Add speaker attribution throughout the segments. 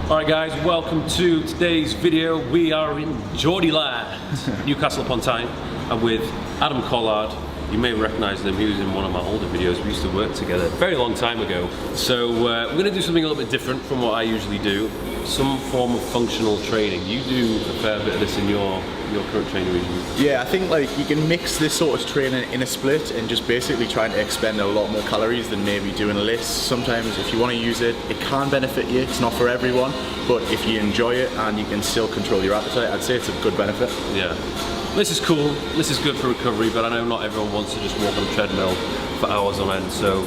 Speaker 1: Alright guys, welcome to today's video. We are in Geordieland, Newcastle upon Tyne. I'm with Adam Collard. You may recognise him, he was in one of my older videos. We used to work together a very long time ago. So we're going to do something a little bit different from what I usually do. Some form of functional training. You do a fair bit of this in your current training regime.
Speaker 2: Yeah, I think like you can mix this sort of training in a split and just basically trying to expend a lot more calories than maybe doing a list. Sometimes if you want to use it, it can benefit you. It's not for everyone, but if you enjoy it and you can still control your appetite, I'd say it's a good benefit.
Speaker 1: Yeah. This is cool, this is good for recovery, but I know not everyone wants to just walk on a treadmill for hours on end, so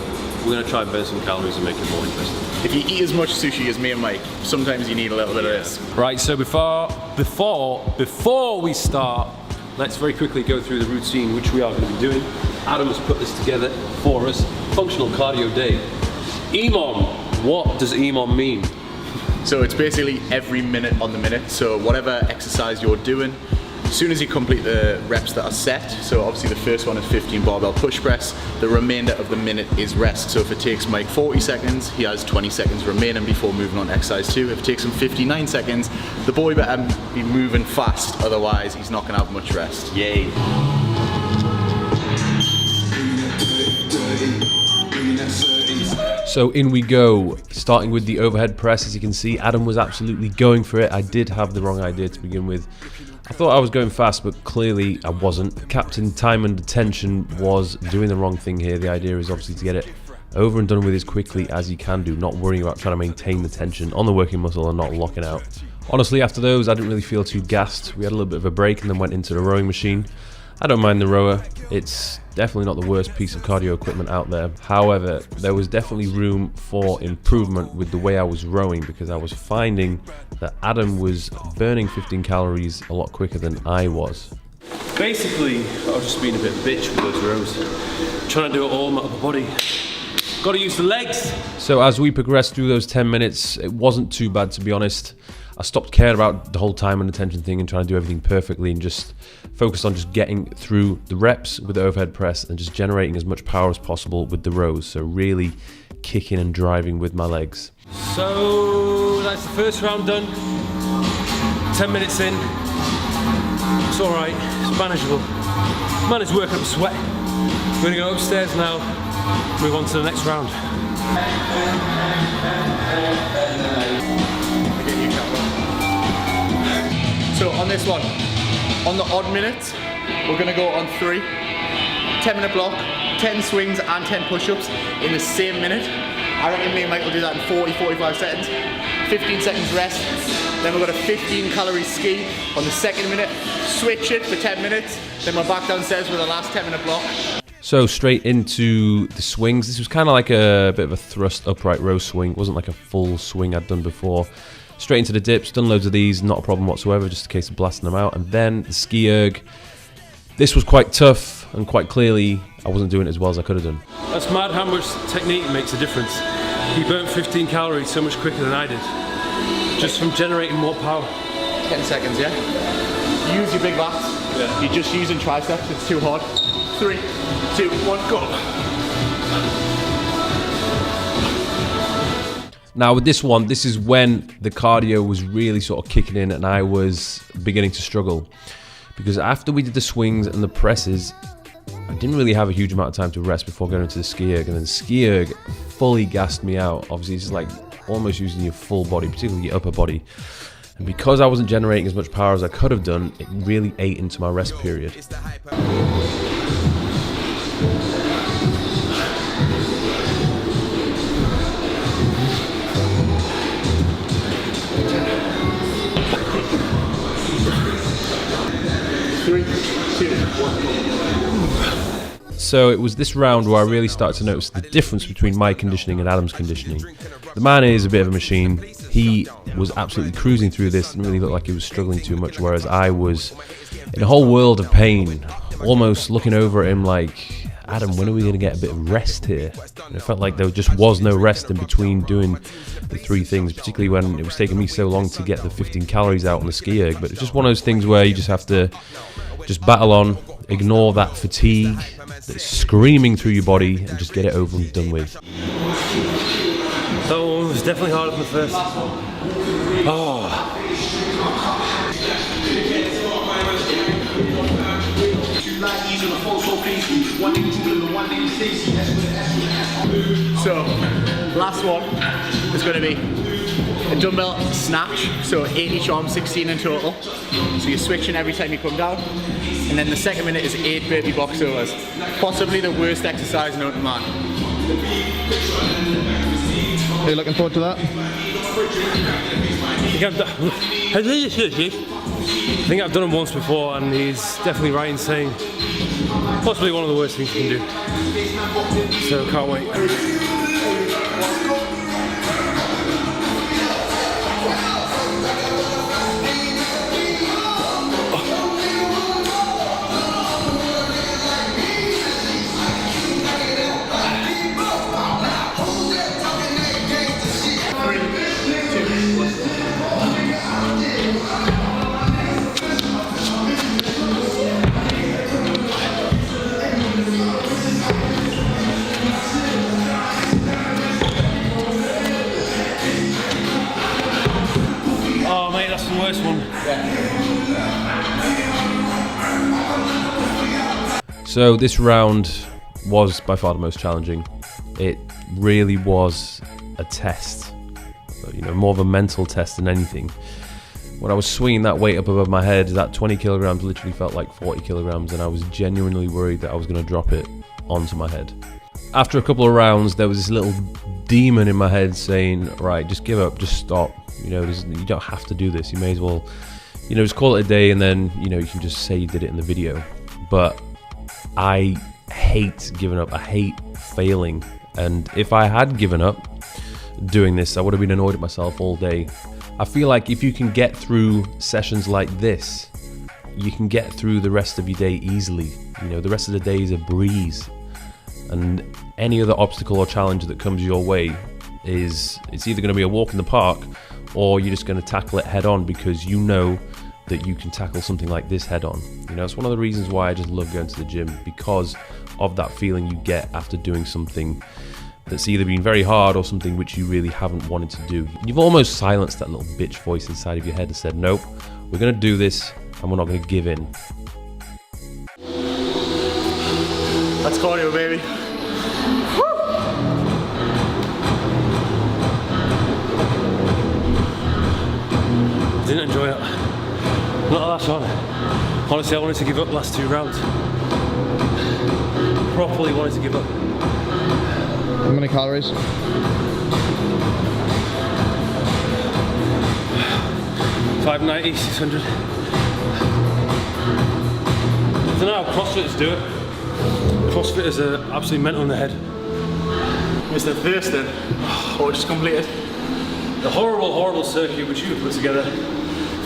Speaker 1: we're going to try and burn some calories and make it more interesting.
Speaker 2: If you eat as much sushi as me and Mike, sometimes you need a little bit of this.
Speaker 1: Right, so before we start, let's very quickly go through the routine which we are going to be doing. Adam has put this together for us, Functional Cardio Day. EMOM, what does EMOM mean?
Speaker 2: So it's basically every minute on the minute, so whatever exercise you're doing, as soon as you complete the reps that are set, so obviously the first one is 15 barbell push press, the remainder of the minute is rest. So if it takes Mike 40 seconds, he has 20 seconds remaining before moving on to exercise 2. If it takes him 59 seconds, the boy better be moving fast, otherwise he's not going to have much rest.
Speaker 1: Yay. So in we go, starting with the overhead press. As you can see, Adam was absolutely going for it. I did have the wrong idea to begin with. I thought I was going fast, but clearly I wasn't. Captain Time and Attention was doing the wrong thing here. The idea is obviously to get it over and done with as quickly as you can do, not worrying about trying to maintain the tension on the working muscle and not locking out. Honestly, after those, I didn't really feel too gassed. We had a little bit of a break and then went into the rowing machine. I don't mind the rower. It's definitely not the worst piece of cardio equipment out there. However, there was definitely room for improvement with the way I was rowing, because I was finding that Adam was burning 15 calories a lot quicker than I was. Basically, I was just being a bit bitch with those rows. Trying to do it all in my upper body. Got to use the legs. So as we progressed through those 10 minutes, it wasn't too bad, to be honest. I stopped caring about the whole time and attention thing and trying to do everything perfectly and just focused on just getting through the reps with the overhead press and just generating as much power as possible with the rows. So really kicking and driving with my legs. So that's the first round done. 10 minutes in. It's all right, it's manageable. Man is working up a sweat. We're gonna go upstairs now, move on to the next round.
Speaker 2: So on this one, on the odd minute, we're going to go on 3, 10-minute block, 10 swings and 10 push-ups in the same minute. I reckon me and Mike will do that in 40-45 seconds. 15 seconds rest, then we've got a 15 calorie ski on the second minute, switch it for 10 minutes, then we're back downstairs with the last 10-minute block.
Speaker 1: So straight into the swings. This was kind of like a bit of a thrust upright row swing. It wasn't like a full swing I'd done before. Straight into the dips, done loads of these, not a problem whatsoever, just a case of blasting them out. And then the ski erg. This was quite tough, and quite clearly I wasn't doing it as well as I could have done. That's mad how much technique makes a difference. He burnt 15 calories so much quicker than I did, just from generating more power.
Speaker 2: 10 seconds, yeah? Use your big lats. Yeah. You're just using triceps, it's too hard. 3, 2, 1, go.
Speaker 1: Now with this one, this is when the cardio was really sort of kicking in and I was beginning to struggle. Because after we did the swings and the presses, I didn't really have a huge amount of time to rest before going into the ski erg. And then the ski erg fully gassed me out. Obviously it's like almost using your full body, particularly your upper body. And because I wasn't generating as much power as I could have done, it really ate into my rest period. So it was this round where I really started to notice the difference between my conditioning and Adam's conditioning. The man is a bit of a machine. He was absolutely cruising through this, didn't really look like he was struggling too much, whereas I was in a whole world of pain, almost looking over at him like, Adam, when are we going to get a bit of rest here? And it felt like there just was no rest in between doing the 3 things, particularly when it was taking me so long to get the 15 calories out on the ski erg. But it's just one of those things where you just have to just battle on, ignore that fatigue that's screaming through your body, and just get it over and done with.
Speaker 3: That one was definitely harder than the first. Oh.
Speaker 2: So, last one is going to be a dumbbell snatch, so 8 each arm, 16 in total. So you're switching every time you come down. And then the second minute is 8 burpee box overs. Possibly the worst exercise known to man. Are you looking forward to that?
Speaker 3: I think I've done him once before, and he's definitely right in saying possibly one of the worst things you can do. So can't wait. That's the worst one.
Speaker 1: So this round was by far the most challenging. It really was a test, you know, more of a mental test than anything. When I was swinging that weight up above my head, that 20 kilograms literally felt like 40 kilograms, and I was genuinely worried that I was going to drop it onto my head. After a couple of rounds, there was this little demon in my head saying, right, just give up, just stop. You know, you don't have to do this. You may as well, you know, just call it a day, and then, you know, you can just say you did it in the video. But I hate giving up. I hate failing. And if I had given up doing this, I would have been annoyed at myself all day. I feel like if you can get through sessions like this, you can get through the rest of your day easily. You know, the rest of the day is a breeze. And any other obstacle or challenge that comes your way it's either going to be a walk in the park, or you're just going to tackle it head on, because you know that you can tackle something like this head on. You know, it's one of the reasons why I just love going to the gym, because of that feeling you get after doing something that's either been very hard or something which you really haven't wanted to do. You've almost silenced that little bitch voice inside of your head and said, nope, we're going to do this and we're not going to give in.
Speaker 2: That's cardio, baby.
Speaker 3: Didn't enjoy it. Not the last one. Honestly, I wanted to give up the last 2 rounds. Properly wanted to give up.
Speaker 2: How many calories?
Speaker 3: 590, 600. I don't know how CrossFitters do it. CrossFitters are absolutely mental in the head.
Speaker 2: Mr. Thurston, or just completed.
Speaker 3: The horrible, horrible circuit which you put together.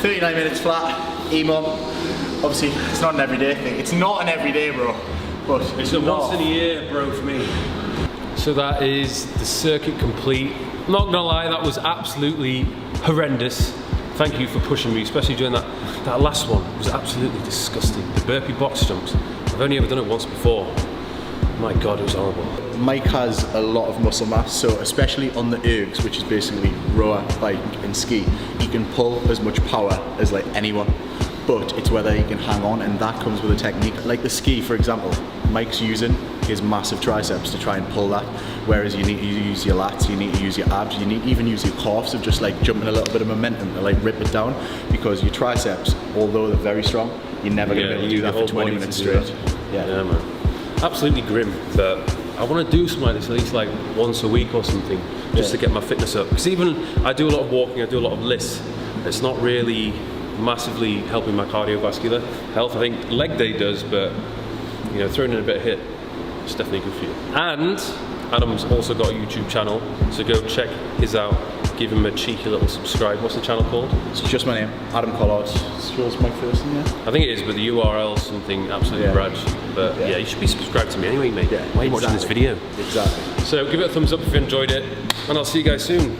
Speaker 2: 39 minutes flat, EMOM. Obviously, it's not an everyday thing. It's not an everyday, bro. But
Speaker 3: it's a once in a year, bro, for me. So that is the circuit complete. Not gonna lie, that was absolutely horrendous. Thank you for pushing me, especially during that last one. It was absolutely disgusting. The burpee box jumps. I've only ever done it once before. My God, it was horrible.
Speaker 2: Mike has a lot of muscle mass, so especially on the ergs, which is basically rower, bike and ski, he can pull as much power as like anyone, but it's whether he can hang on, and that comes with a technique. Like the ski, for example, Mike's using his massive triceps to try and pull that, whereas you need to use your lats, you need to use your abs, you need to even use your calves of just like jumping a little bit of momentum to like rip it down, because your triceps, although they're very strong, you're never going to be able to do that for 20 minutes straight.
Speaker 3: Yeah, man. Absolutely grim, but I want to do something like this at least like once a week or something, just to get my fitness up. Because even I do a lot of walking, I do a lot of lifts. It's not really massively helping my cardiovascular health. I think leg day does, but you know, throwing in a bit of HIIT, it's definitely good for you. And Adam's also got a YouTube channel, so go check his out. Give him a cheeky little subscribe. What's the channel called?
Speaker 2: It's just my name, Adam Collard. It's my first name, yeah.
Speaker 3: I think it is, but the URL is something absolutely rad. But yeah, you should be subscribed to me anyway, mate.
Speaker 2: Yeah,
Speaker 3: why are you watching this video?
Speaker 2: Exactly.
Speaker 3: So give it a thumbs up if you enjoyed it, and I'll see you guys soon.